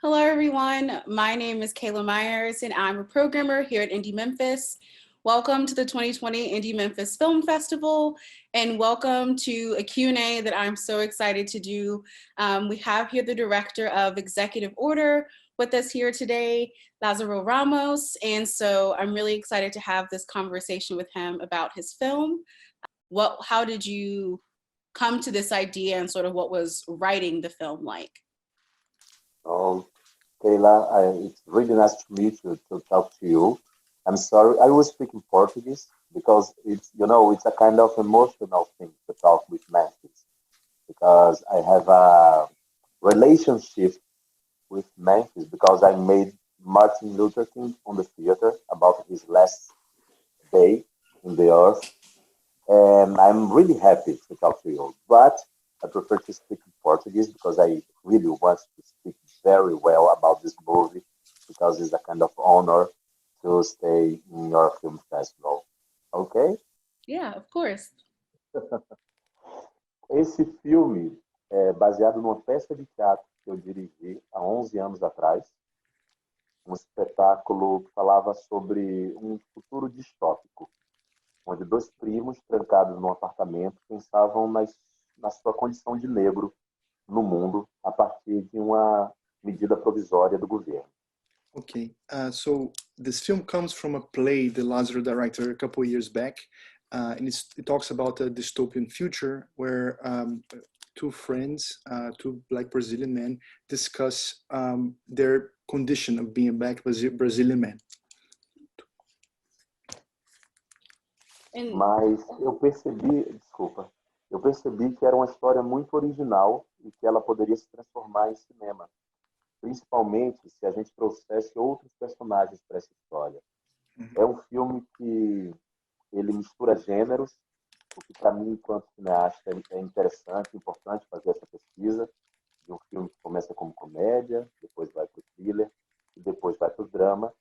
Hello, everyone. My name is Kayla Myers, and I'm a programmer here at Indie Memphis. Welcome to the 2020 Indie Memphis Film Festival, and welcome to a Q&A that I'm so excited to do. We have here the Director of Executive Order with us here today, Lazaro Ramos, and so I'm really excited to have this conversation with him about his film. How did you come to this idea, and sort of what was writing the film like? Oh, Kayla, it's really nice to meet you, to talk to you. I'm sorry, I was speaking Portuguese because it's a kind of emotional thing to talk with Memphis because I have a relationship with Memphis because I made Martin Luther King on the theater about his last day in the earth, and I'm really happy to talk to you. But I prefer to speak in Portuguese because I really want to speak very well about this movie because it's a kind of honor to stay in your film festival. Ok? Yeah, of course. Esse filme é baseado numa peça de teatro que eu dirigi há 11 anos atrás, um espetáculo que falava sobre um futuro distópico, onde dois primos trancados num apartamento pensavam na sua condição de negro no mundo a partir de uma medida provisória do governo. Okay, so this film comes from a play the Lazaro directed a couple of years back, and it talks about a dystopian future where two friends, two black Brazilian men, discuss their condition of being a black Brazilian man. Mas eu percebi que era uma história muito original e que ela poderia se transformar em cinema, principalmente se a gente trouxesse outros personagens para essa história. É um filme que ele mistura gêneros, o que para mim, enquanto cineasta, é interessante, importante fazer essa pesquisa de um filme que começa como comédia, depois vai para o thriller e depois vai para o drama.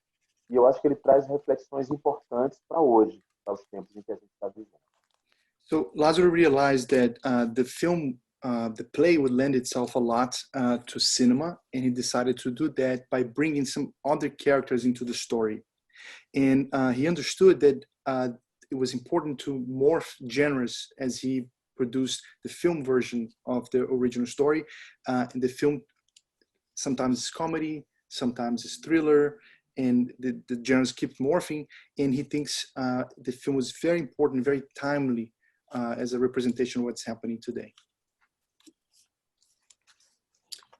E eu acho que ele traz reflexões importantes para hoje, para os tempos em que a gente está vivendo. So Lazaro realized that the play would lend itself a lot to cinema, and he decided to do that by bringing some other characters into the story. And he understood that it was important to morph genres as he produced the film version of the original story. And the film sometimes is comedy, sometimes is thriller, and the genres keep morphing. And he thinks the film was very important, very timely as a representation of what's happening today.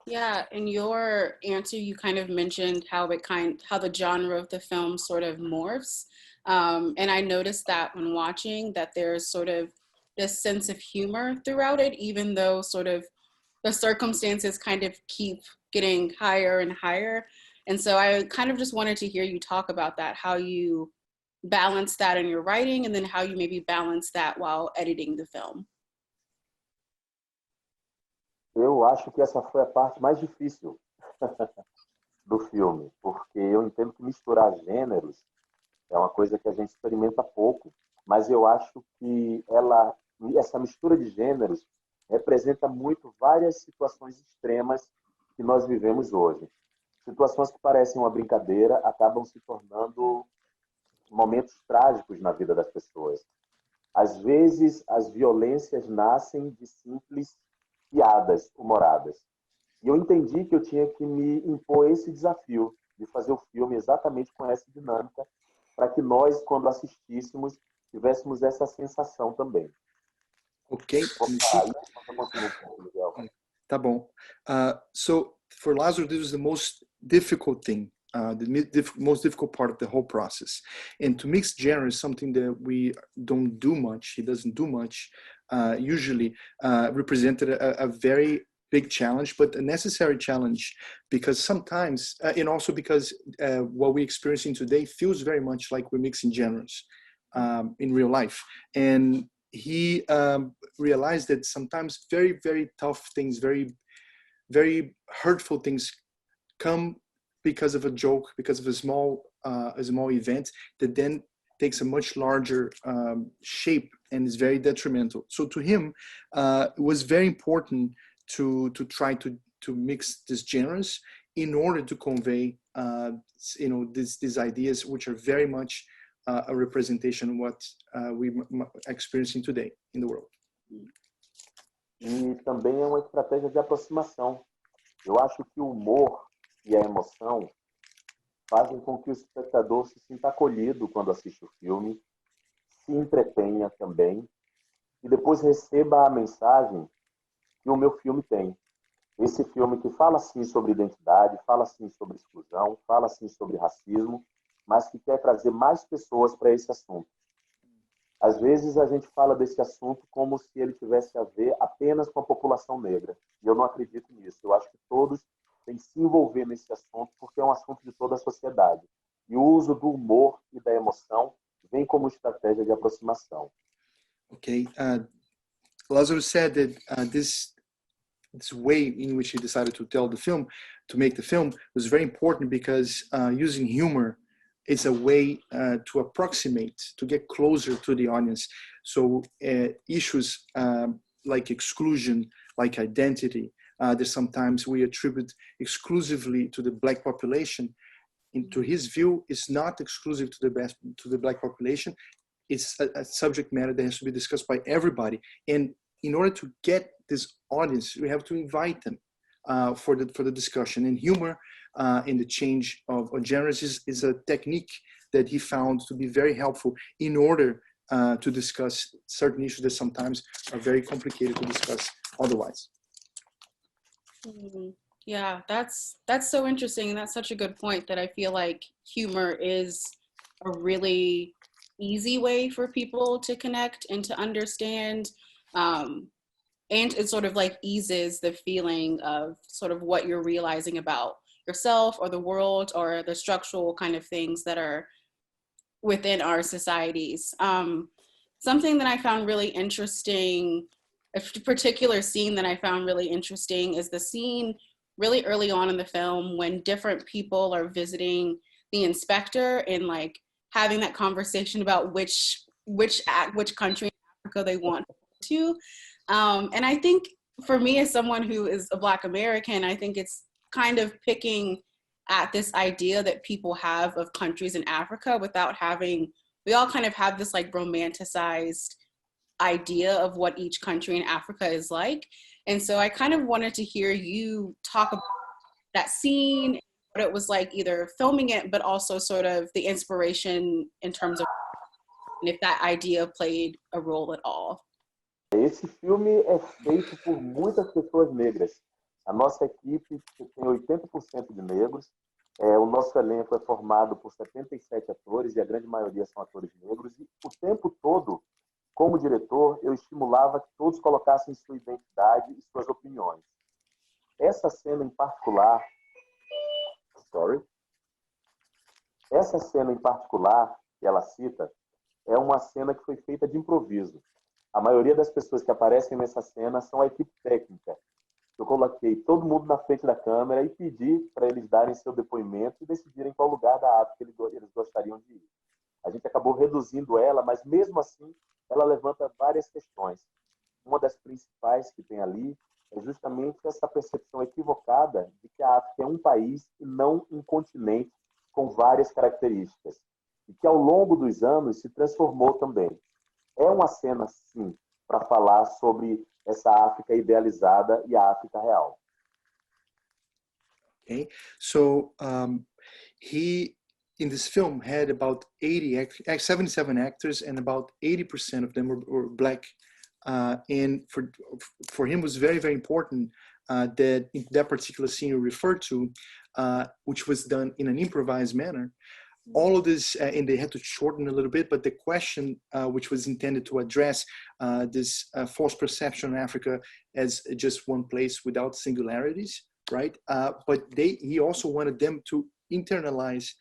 Yeah, in your answer, you kind of mentioned how the genre of the film sort of morphs. And I noticed that when watching that there's sort of this sense of humor throughout it, even though sort of the circumstances kind of keep getting higher and higher. And so I kind of just wanted to hear you talk about that, how you balance that in your writing, and then how you maybe balance that while editing the film. Eu acho que essa foi a parte mais difícil do filme, porque eu entendo que misturar gêneros é uma coisa que a gente experimenta pouco, mas eu acho que essa mistura de gêneros representa muito várias situações extremas que nós vivemos hoje. Situações que parecem uma brincadeira acabam se tornando momentos trágicos na vida das pessoas. Às vezes, as violências nascem de simples piadas humoradas. E eu entendi que eu tinha que me impor esse desafio de fazer o filme exatamente com essa dinâmica, para que nós, quando assistíssemos, tivéssemos essa sensação também. Ok. Tá bom. So for Lazaro, this was the most difficult thing, most difficult part of the whole process. And to mix genres is something that we don't do much. He doesn't do much. Usually represented a very big challenge, but a necessary challenge, because sometimes, and also because what we're experiencing today feels very much like we're mixing genres in real life. And he realized that sometimes very, very tough things, very, very hurtful things come because of a joke, because of a small event that then takes a much larger shape and is very detrimental. So to him, it was very important to try to mix these genres in order to convey, these ideas, which are very much a representation of what we are experiencing today in the world. E também é uma estratégia de aproximação. Eu acho que o humor e a emoção fazem com que o espectador se sinta acolhido quando assiste o filme, se entretenha também, e depois receba a mensagem que o meu filme tem. Esse filme que fala sim sobre identidade, fala sim sobre exclusão, fala sim sobre racismo, mas que quer trazer mais pessoas para esse assunto. Às vezes a gente fala desse assunto como se ele tivesse a ver apenas com a população negra. E eu não acredito nisso. Eu acho que todos têm que se envolver nesse assunto porque é um assunto de toda a sociedade. E o uso do humor e da emoção vem como estratégia de aproximação. Okay, Lazarus said that this way in which he decided to make the film, was very important because using humor is a way to approximate, to get closer to the audience. So issues like exclusion, like identity, that sometimes we attribute exclusively to the Black population. Into his view, it's not exclusive to the Black population. It's a subject matter that has to be discussed by everybody. And in order to get this audience, we have to invite them for the discussion. And humor in the change of genres is a technique that he found to be very helpful in order to discuss certain issues that sometimes are very complicated to discuss otherwise. Yeah, that's so interesting. And that's such a good point, that I feel like humor is a really easy way for people to connect and to understand. And it sort of like eases the feeling of sort of what you're realizing about yourself or the world or the structural kind of things that are within our societies. Something that I found really interesting, a particular scene that I found really interesting, is the scene really early on in the film when different people are visiting the inspector and like having that conversation about which country in Africa they want to. And I think for me, as someone who is a Black American, I think it's kind of picking at this idea that people have of countries in Africa without having, we all kind of have this like romanticized idea of what each country in Africa is like. And so I kind of wanted to hear you talk about that scene, what it was like either filming it, but also sort of the inspiration in terms of, and if that idea played a role at all. Esse filme é feito por muitas pessoas negras. A nossa equipe tem 80% de negros. O nosso elenco é formado por 77 atores e a grande maioria são atores negros. E o tempo todo, como diretor, eu estimulava que todos colocassem sua identidade e suas opiniões. Essa cena em particular, que ela cita, é uma cena que foi feita de improviso. A maioria das pessoas que aparecem nessa cena são a equipe técnica. Eu coloquei todo mundo na frente da câmera e pedi para eles darem seu depoimento e decidirem qual lugar da África eles gostariam de ir. A gente acabou reduzindo ela, mas mesmo assim ela levanta várias questões. Uma das principais que tem ali é justamente essa percepção equivocada de que a África é um país e não um continente com várias características, e que ao longo dos anos se transformou também. É uma cena, sim, para falar sobre essa África idealizada e a África real. Okay, so he in this film had about 77 actors, and about 80% of them were Black. And for him, it was very, very important that in that particular scene you referred to, which was done in an improvised manner, all of this, and they had to shorten a little bit, but the question which was intended to address this false perception of Africa as just one place without singularities, right? But he also wanted them to internalize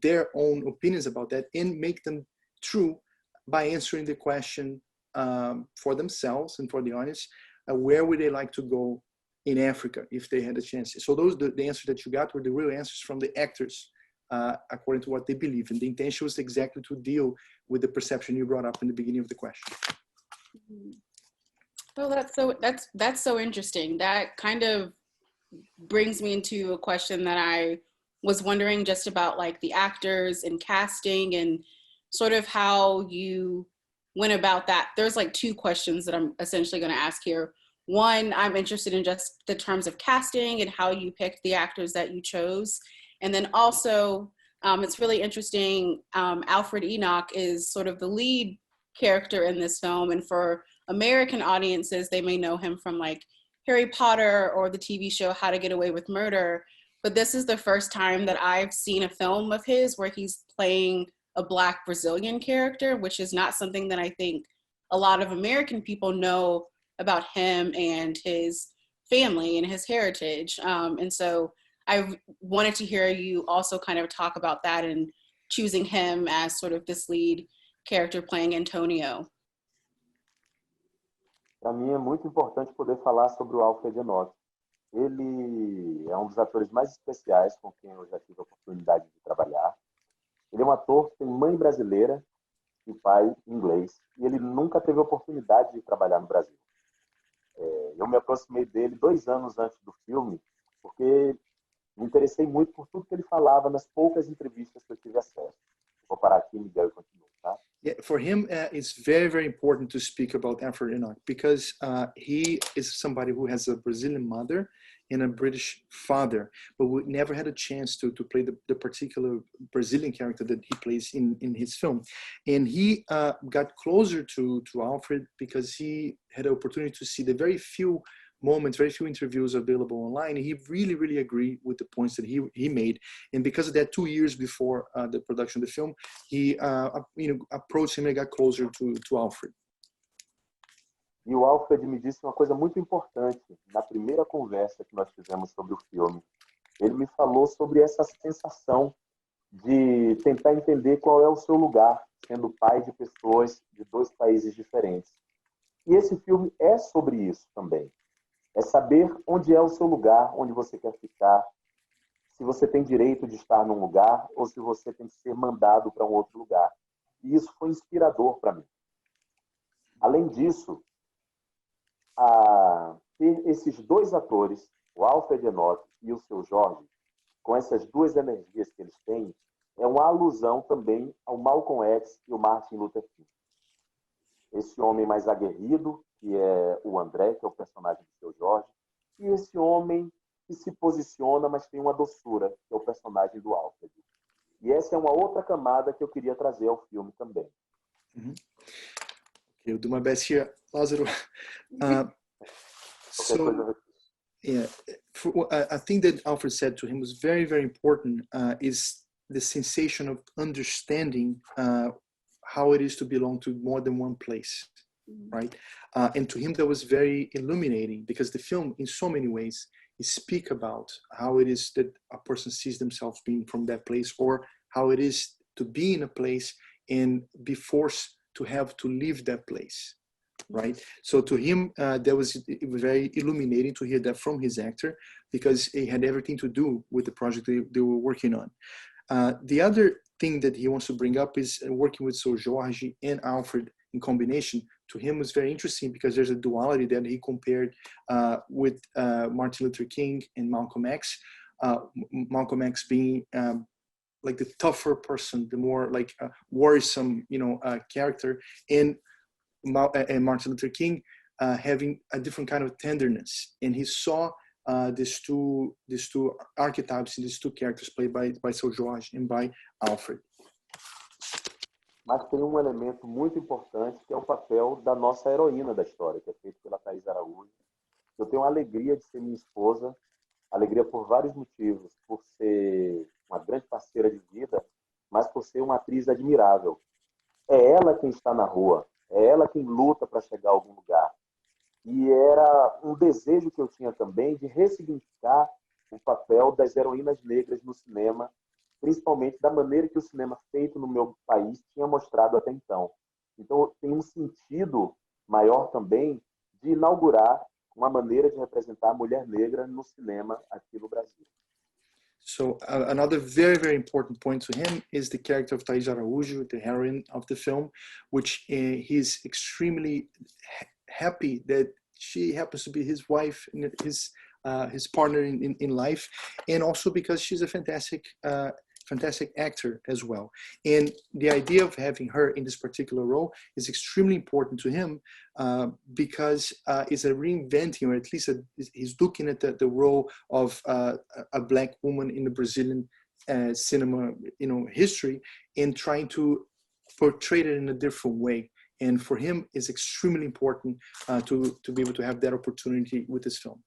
their own opinions about that and make them true by answering the question for themselves and for the audience, where would they like to go in Africa if they had a chance? So the answers that you got were the real answers from the actors, according to what they believe. And the intention was exactly to deal with the perception you brought up in the beginning of the question. Well, that's so interesting. That kind of brings me into a question that I was wondering just about like the actors and casting and sort of how you went about that. There's like two questions that I'm essentially going to ask here. One, I'm interested in just the terms of casting and how you picked the actors that you chose. And then also, it's really interesting, Alfred Enoch is sort of the lead character in this film. And for American audiences, they may know him from like Harry Potter or the TV show How to Get Away with Murder. But this is the first time that I've seen a film of his where he's playing a Black Brazilian character, which is not something that I think a lot of American people know about him and his family and his heritage. And so I wanted to hear you also kind of talk about that and choosing him as sort of this lead character playing Antonio. Para mim é muito importante poder falar sobre o Alfred Enoch. Ele é um dos atores mais especiais com quem eu já tive a oportunidade de trabalhar. Ele é um ator que tem mãe brasileira e pai inglês, e ele nunca teve a oportunidade de trabalhar no Brasil. Eu me aproximei dele 2 anos antes do filme, porque me interessei muito por tudo que ele falava nas poucas entrevistas que eu tive acesso. Vou parar aqui, Miguel, e continuo, tá? Yeah, for him, it's very, very important to speak about Alfred Enoch because he is somebody who has a Brazilian mother and a British father, but we never had a chance to play the particular Brazilian character that he plays in his film. And he got closer to Alfred because he had the opportunity to see the very few moments, very few interviews available online. He really agreed with the points that he made, and because of that, 2 years before the production of the film, he approached him and got closer to Alfred. E o Alfred me disse uma coisa muito importante na primeira conversa que nós fizemos sobre o filme. Ele me falou sobre essa sensação de tentar entender qual é o seu lugar, sendo pai de pessoas de 2 países diferentes. E esse filme é sobre isso também. É saber onde é o seu lugar, onde você quer ficar, se você tem direito de estar num lugar ou se você tem que ser mandado para um outro lugar. E isso foi inspirador para mim. Além disso, ter esses 2 atores, o Alfred Enoch e o seu Jorge, com essas 2 energias que eles têm, é uma alusão também ao Malcolm X e o Martin Luther King. Esse homem mais aguerrido, que é o André, que é o personagem do seu Jorge, e esse homem que se posiciona, mas tem uma doçura, que é o personagem do Alfred. E essa é uma outra camada que eu queria trazer ao filme também. Mm-hmm. Okay, I'll do my best here, Lázaro. Yeah, I think that Alfred said to him was very, very important is the sensation of understanding how it is to belong to more than one place, right? And to him that was very illuminating because the film, in so many ways, speak about how it is that a person sees themselves being from that place, or how it is to be in a place and be forced to have to leave that place, right? So to him, it was very illuminating to hear that from his actor because it had everything to do with the project they were working on. The other thing that he wants to bring up is working with Seu Jorge and Alfred in combination. To him was very interesting because there's a duality that he compared with Martin Luther King and Malcolm X. Malcolm X being like the tougher person, the more like worrisome, character, and Martin Luther King having a different kind of tenderness. And he saw these two archetypes and these 2 characters played by Seu Jorge and by Alfred. Mas tem um elemento muito importante que é o papel da nossa heroína da história, que é feito pela Thaís Araújo. Eu tenho a alegria de ser minha esposa, alegria por vários motivos, por ser uma grande parceira de vida, mas por ser uma atriz admirável. É ela quem está na rua, é ela quem luta para chegar a algum lugar. E era um desejo que eu tinha também de ressignificar o papel das heroínas negras no cinema, principalmente da maneira que o cinema feito no meu país tinha mostrado até então. Então, tem um sentido maior também de inaugurar uma maneira de representar a mulher negra no cinema aqui no Brasil. So another very, very important point to him is the character of Thaís Araújo, the heroine of the film, which he's extremely happy that she happens to be his wife and his his partner in life, and also because she's a fantastic actor as well. And the idea of having her in this particular role is extremely important to him because it's a reinventing, or at least he's looking at the role of a Black woman in the Brazilian cinema, history, and trying to portray it in a different way. And for him, it's extremely important to be able to have that opportunity with this film.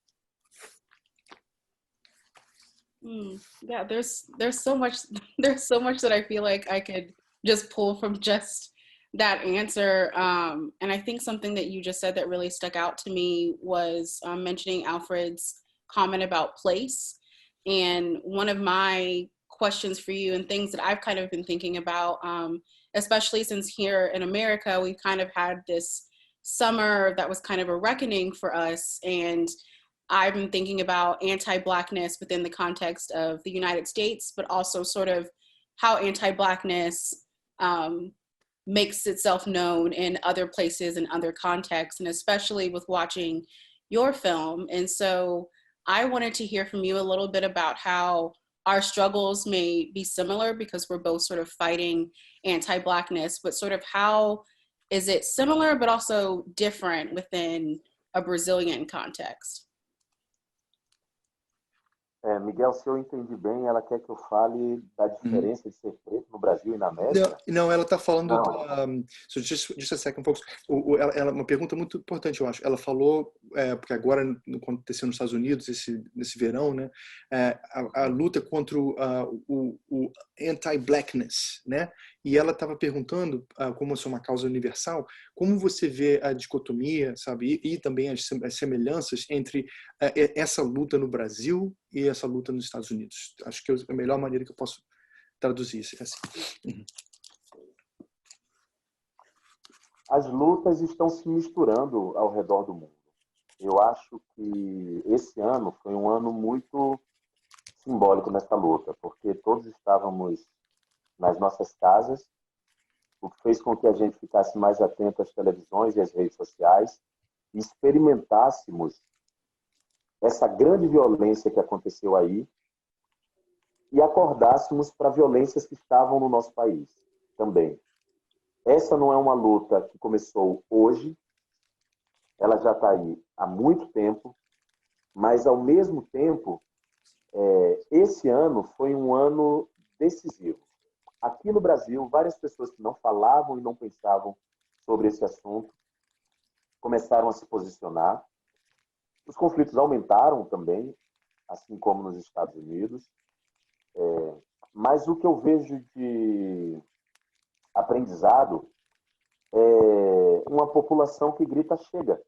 Yeah, there's so much that I feel like I could just pull from just that answer. And I think something that you just said that really stuck out to me was mentioning Alfred's comment about place. And one of my questions for you, and things that I've kind of been thinking about, especially since here in America, we've kind of had this summer that was kind of a reckoning for us. And I've been thinking about anti-Blackness within the context of the United States, but also sort of how anti-Blackness makes itself known in other places and other contexts, and especially with watching your film. And so I wanted to hear from you a little bit about how our struggles may be similar because we're both sort of fighting anti-Blackness, but sort of how is it similar but also different within a Brazilian context? Miguel, se eu entendi bem, ela quer que eu fale da diferença de ser preto no Brasil e na América? Não, ela está falando... So just a second, folks. Ela, uma pergunta muito importante, eu acho. Ela falou, porque agora aconteceu nos Estados Unidos, nesse verão, né, a luta contra o anti-Blackness, né? E ela estava perguntando, como isso é uma causa universal, como você vê a dicotomia, sabe, e também as semelhanças entre essa luta no Brasil e essa luta nos Estados Unidos. Acho que é a melhor maneira que eu posso traduzir isso. Assim. As lutas estão se misturando ao redor do mundo. Eu acho que esse ano foi um ano muito simbólico nessa luta, porque todos estávamos nas nossas casas, o que fez com que a gente ficasse mais atento às televisões e às redes sociais e experimentássemos essa grande violência que aconteceu aí e acordássemos para violências que estavam no nosso país também. Essa não é uma luta que começou hoje, ela já está aí há muito tempo, mas, ao mesmo tempo, esse ano foi um ano decisivo. Aqui no Brasil, várias pessoas que não falavam e não pensavam sobre esse assunto começaram a se posicionar. Os conflitos aumentaram também, assim como nos Estados Unidos. Mas o que eu vejo de aprendizado é uma população que grita chega.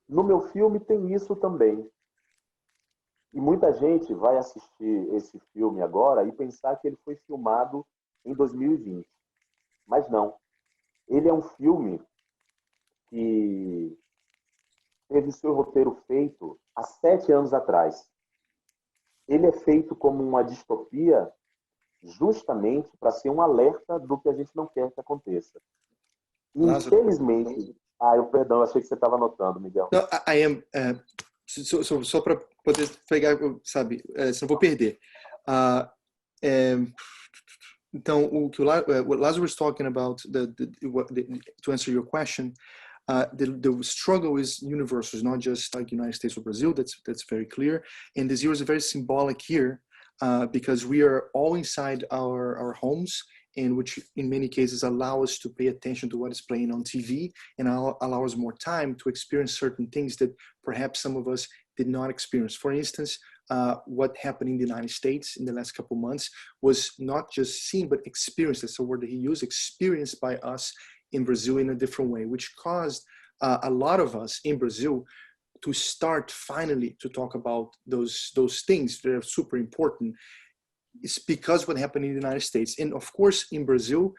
No meu filme tem isso também. E muita gente vai assistir esse filme agora e pensar que ele foi filmado em 2020. Mas não. Ele é um filme que teve seu roteiro feito há 7 anos atrás. Ele é feito como uma distopia justamente para ser um alerta do que a gente não quer que aconteça. E, infelizmente... Perdão, achei que você estava anotando, Miguel. No, I am... só para poder pegar, sabe, se não vou perder. Então, o que o Lázaro was talking about, to answer your question, the struggle is universal. It's not just like United States or Brazil. That's very clear. And this year is very symbolic here because we are all inside our homes, and which in many cases allow us to pay attention to what is playing on TV and allow us more time to experience certain things that perhaps some of us did not experience. For instance, what happened in the United States in the last couple of months was not just seen, but experienced. That's the word that he used, experienced by us in Brazil in a different way, which caused a lot of us in Brazil to start finally to talk about those things that are super important. It's because what happened in the United States. And of course, in Brazil,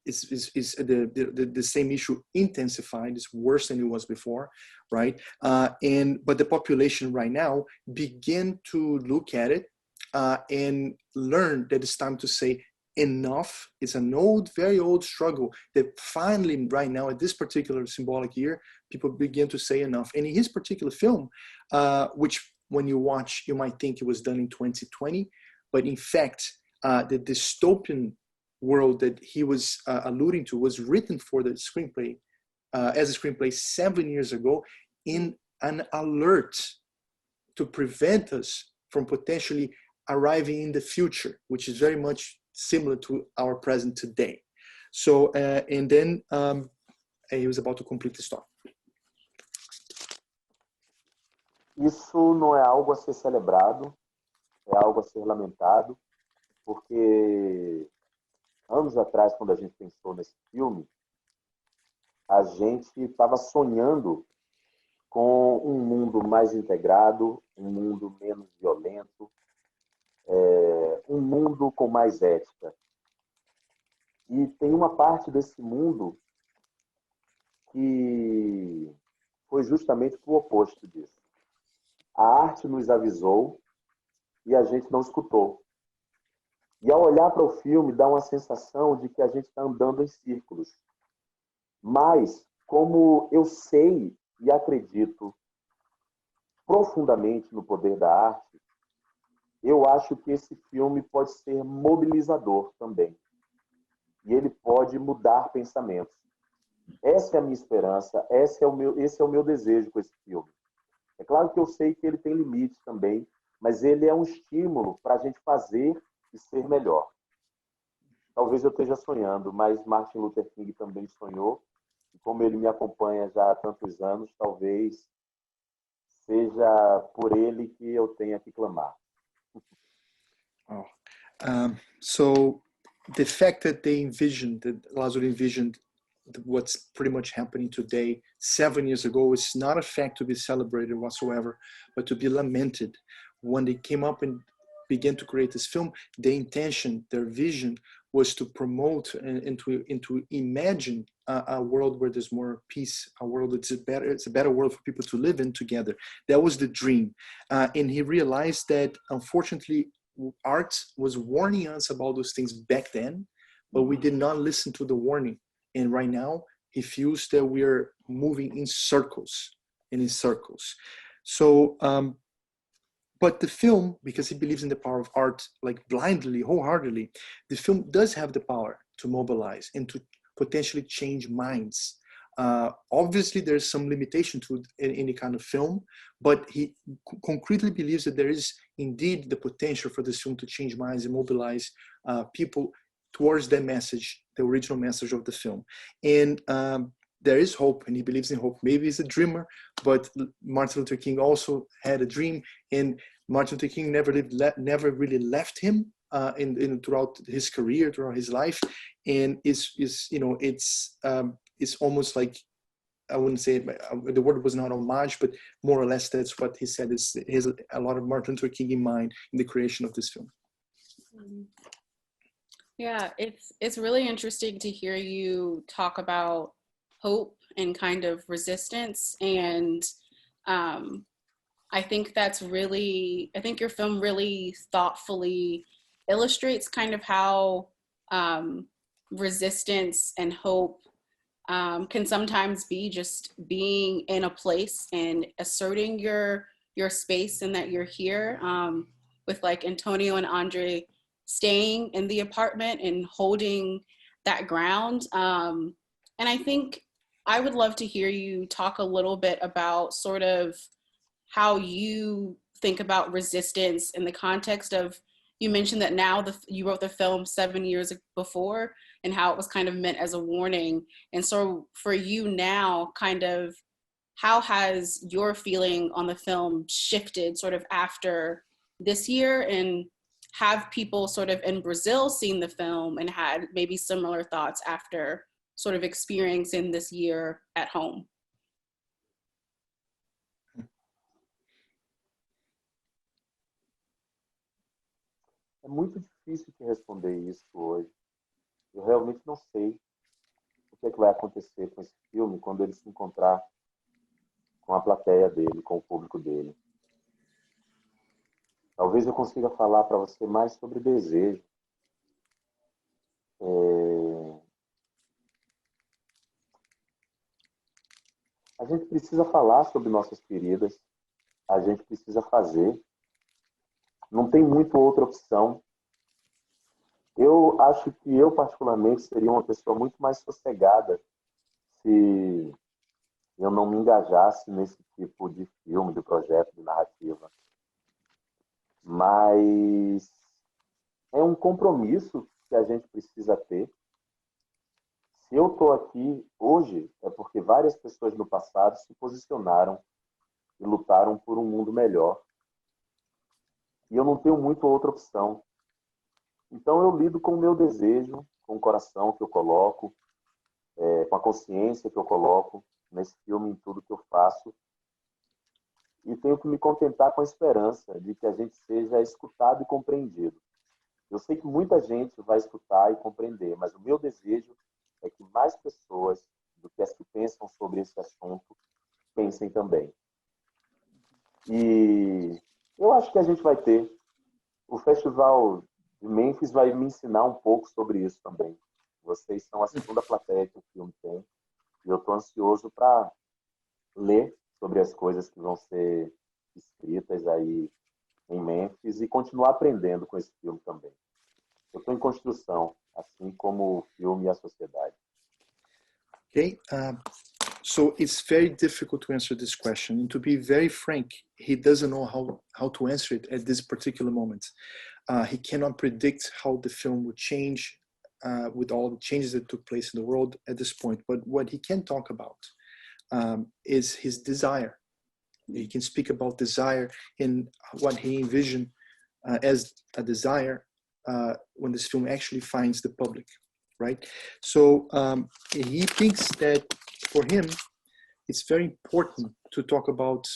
is the same issue intensified. It's worse than it was before, right? But the population right now begin to look at it and learn that it's time to say enough. It's an very old struggle that finally right now at this particular symbolic year, people begin to say enough. And in his particular film, which when you watch, you might think it was done in 2020, but in fact, the dystopian world that he was alluding to was written for the screenplay, as a screenplay 7 years ago, in an alert to prevent us from potentially arriving in the future, which is very much similar to our present today. So, and then he was about to complete the story. Isso não é algo a ser celebrado, é algo a ser lamentado, porque anos atrás, quando a gente pensou nesse filme, a gente estava sonhando com um mundo mais integrado, um mundo menos violento, um mundo com mais ética. E tem uma parte desse mundo que foi justamente o oposto disso. A arte nos avisou e a gente não escutou. E ao olhar para o filme, dá uma sensação de que a gente está andando em círculos. Mas, como eu sei e acredito profundamente no poder da arte, eu acho que esse filme pode ser mobilizador também. E ele pode mudar pensamentos. Essa é a minha esperança, esse é o meu desejo com esse filme. É claro que eu sei que ele tem limites também, mas ele é um estímulo para a gente fazer e ser melhor. Talvez eu esteja sonhando, mas Martin Luther King também sonhou. E como ele me acompanha já há tantos anos, talvez seja por ele que eu tenha que clamar. Oh. So the fact that they envisioned, that Lázaro envisioned what's pretty much happening today 7 years ago is not a fact to be celebrated whatsoever, but to be lamented. When they came up and began to create this film, the intention, their vision was to promote and to imagine a world where there's more peace, a world that's it's a better world for people to live in together. That was the dream. And he realized that unfortunately art was warning us about those things back then, but we did not listen to the warning. And right now, he feels that we are moving in circles and in circles. So, but the film, because he believes in the power of art, like blindly, wholeheartedly, the film does have the power to mobilize and to potentially change minds. Obviously, there's some limitation to any kind of film, but he concretely believes that there is indeed the potential for this film to change minds and mobilize people towards that message, the original message of the film. And there is hope, and he believes in hope. Maybe he's a dreamer, but Martin Luther King also had a dream, and Martin Luther King never really left him throughout his career, throughout his life. And it's almost like, I wouldn't say the word was not homage, but more or less that's what he said. He has a lot of Martin Luther King in mind in the creation of this film. Yeah, it's really interesting to hear you talk about hope and kind of resistance. And I think your film really thoughtfully illustrates kind of how resistance and hope can sometimes be just being in a place and asserting your space and that you're here, with like Antonio and Andre staying in the apartment and holding that ground. And I think I would love to hear you talk a little bit about sort of how you think about resistance in the context of, you mentioned that now you wrote the film 7 years before and how it was kind of meant as a warning. And so for you now, kind of how has your feeling on the film shifted sort of after this year? And have people sort of in Brazil seen the film and had maybe similar thoughts after sort of experiencing this year at home? É muito difícil te responder isso hoje. Eu realmente não sei o que vai acontecer com esse filme quando ele se encontrar com a plateia dele, com o público dele. Talvez eu consiga falar para você mais sobre desejo. A gente precisa falar sobre nossas feridas, a gente precisa fazer. Não tem muito outra opção. Eu acho que eu, particularmente, seria uma pessoa muito mais sossegada se eu não me engajasse nesse tipo de filme, de projeto, de narrativa. Mas é um compromisso que a gente precisa ter. Se eu estou aqui hoje, é porque várias pessoas no passado se posicionaram e lutaram por um mundo melhor. E eu não tenho muito outra opção. Então eu lido com o meu desejo, com o coração que eu coloco, com a consciência que eu coloco nesse filme, em tudo que eu faço. E tenho que me contentar com a esperança de que a gente seja escutado e compreendido. Eu sei que muita gente vai escutar e compreender, mas o meu desejo é que mais pessoas do que as que pensam sobre esse assunto pensem também. E eu acho que a gente vai ter. O Festival de Memphis vai me ensinar um pouco sobre isso também. Vocês são a segunda plateia que o filme tem. E eu estou ansioso para ler sobre as coisas que vão ser escritas aí em Memphis e continuar aprendendo com esse filme também. Eu estou em construção, assim como o filme e a sociedade. Okay, so it's very difficult to answer this question. And to be very frank, he doesn't know how to answer it at this particular moment. He cannot predict how the film would change with all the changes that took place in the world at this point. But what he can talk about is his desire. He can speak about desire and what he envisioned as a desire when this film actually finds the public, right? So he thinks that for him, it's very important to talk about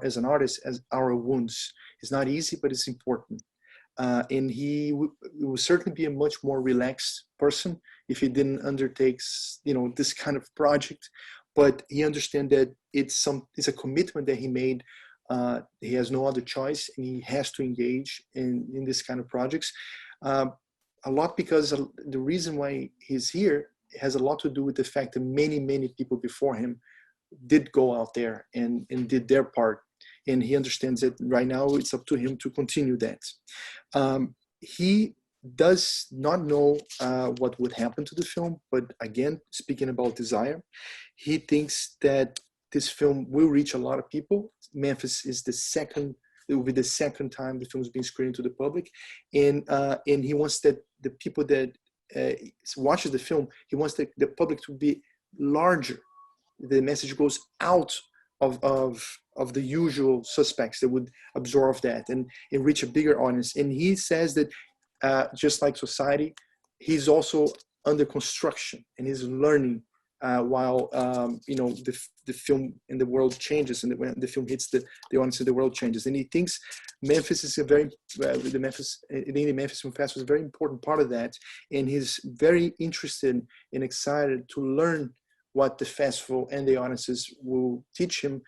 as an artist, as our wounds. It's not easy, but it's important. And he will certainly be a much more relaxed person if he didn't undertake, this kind of project. But he understands that it's a commitment that he made. He has no other choice, and he has to engage in this kind of projects. A lot because the reason why he's here has a lot to do with the fact that many people before him did go out there and did their part. And he understands that right now it's up to him to continue that. He does not know what would happen to the film, but again, speaking about desire, he thinks that this film will reach a lot of people. Memphis is it will be the second time the film is being screened to the public, and he wants that the people that watches the film, he wants the public to be larger. The message goes out of the usual suspects that would absorb that and reach a bigger audience. And he says that just like society, he's also under construction and he's learning while the film in the world changes, and when the film hits the audience in the world changes. And he thinks Memphis is the Indie Memphis Film Festival is a very important part of that, and he's very interested and excited to learn what the festival and the audiences will teach him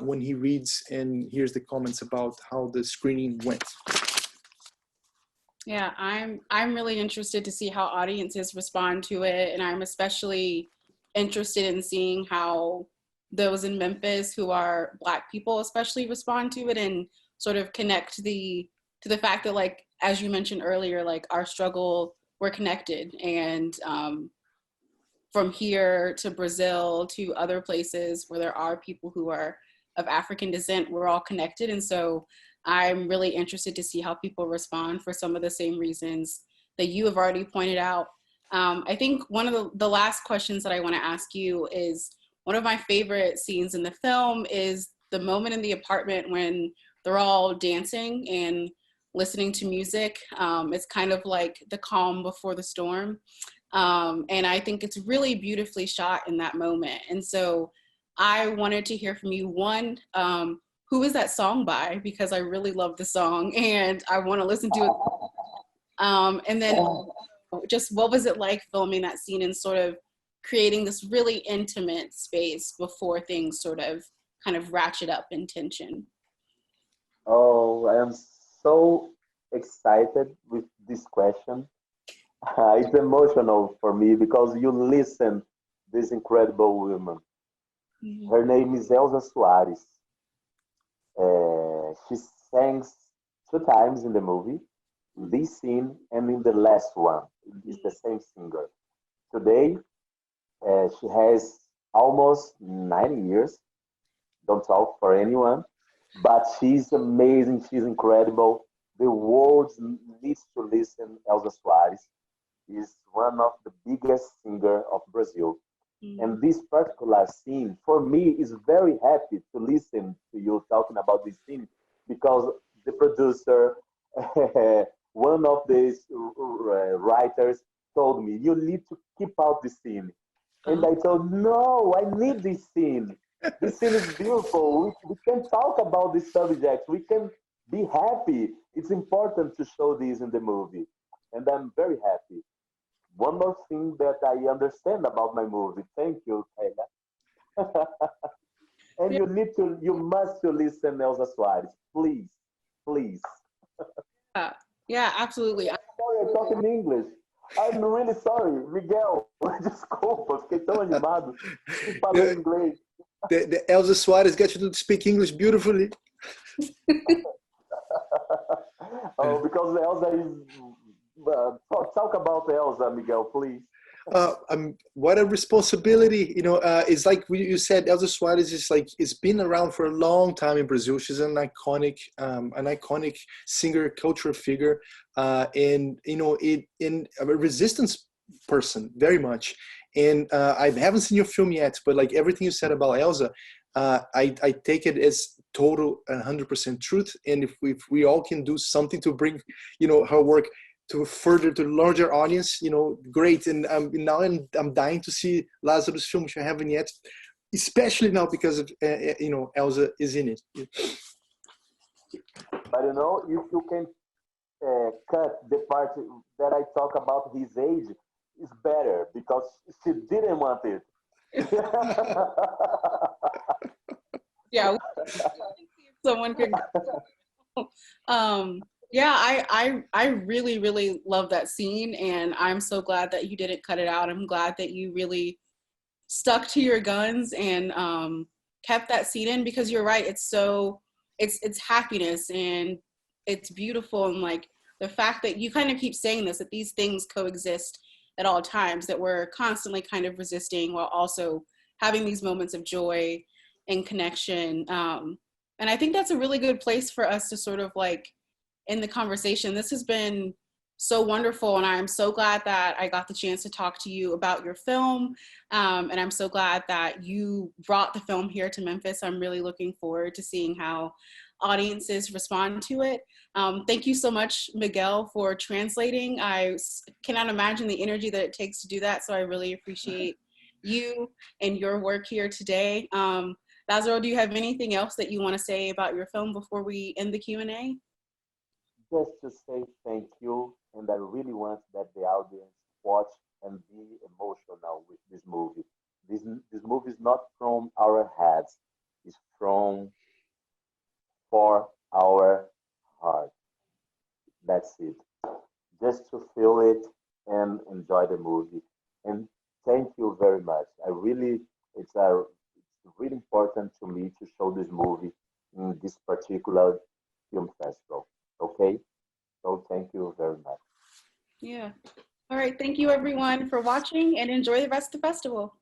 when he reads and hears the comments about how the screening went. Yeah, I'm really interested to see how audiences respond to it, and I'm especially interested in seeing how those in Memphis who are Black people especially respond to it and sort of connect to the fact that, like, as you mentioned earlier, like our struggle, we're connected, and from here to Brazil to other places where there are people who are of African descent, we're all connected. And so I'm really interested to see how people respond for some of the same reasons that you have already pointed out. I think one of the last questions that I want to ask you is, one of my favorite scenes in the film is the moment in the apartment when they're all dancing and listening to music. It's kind of like the calm before the storm. And I think it's really beautifully shot in that moment. And so I wanted to hear from you, one, who is that song by? Because I really love the song and I want to listen to it. And then just what was it like filming that scene and sort of creating this really intimate space before things sort of kind of ratchet up in tension? Oh, I am so excited with this question. It's emotional for me because you listen this incredible woman. Mhm. Her name is Elza Soares. She sings two times in the movie, this scene and in the last one. It's the same singer. Today, she has almost 90 years. Don't talk for anyone, but she's amazing. She's incredible. The world needs to listen. Elza Soares is one of the biggest singer of Brazil. Mhm. And this particular scene, for me, is very happy to listen to you talking about this scene because the producer, one of these writers, told me you need to keep out this scene, and Oh, I told no, I need this scene. This scene is beautiful. We can talk about this subject. We can be happy. It's important to show this in the movie, and I'm very happy. One more thing that I understand about my movie. Thank you, Kayla. And yeah, you must to listen Elza Soares. Please, please. yeah, absolutely. Sorry, I talk in English. I'm really sorry, Miguel. Desculpa, fiquei tão animado e falei The, inglês. the Elza Soares gets you to speak English beautifully. Oh, because Elza is. Talk about Elza, Miguel, please. What a responsibility, it's like you said, Elza Soares is like, it's been around for a long time in Brazil. She's an iconic singer, cultural figure, and in a resistance person, very much. And I haven't seen your film yet, but like everything you said about Elza, I take it as total 100% truth. And if we all can do something to bring, her work to further to larger audience, great. And now I'm dying to see Lazarus film, which I haven't yet, especially now because of Elza is in it. But if you can cut the part that I talk about his age, is better because she didn't want it. Yeah, someone could. Yeah, I really, really love that scene, and I'm so glad that you didn't cut it out. I'm glad that you really stuck to your guns and kept that scene in, because you're right. It's happiness and it's beautiful, and like the fact that you kind of keep saying this, that these things coexist at all times, that we're constantly kind of resisting while also having these moments of joy and connection. And I think that's a really good place for us to sort of like end the conversation. This has been so wonderful, and I'm so glad that I got the chance to talk to you about your film. And I'm so glad that you brought the film here to Memphis. I'm really looking forward to seeing how audiences respond to it. Thank you so much, Miguel, for translating. Cannot imagine the energy that it takes to do that, so I really appreciate you and your work here today. Lazaro, do you have anything else that you want to say about your film before we end the Q&A? Just to say thank you, and I really want that the audience watch and be emotional with this movie. This movie is not from our heads; it's from for our heart. That's it. Just to feel it and enjoy the movie. And thank you very much. It's really important to me to show this movie in this particular film festival. Okay? So thank you very much. Yeah. All right. Thank you, everyone, for watching, and enjoy the rest of the festival.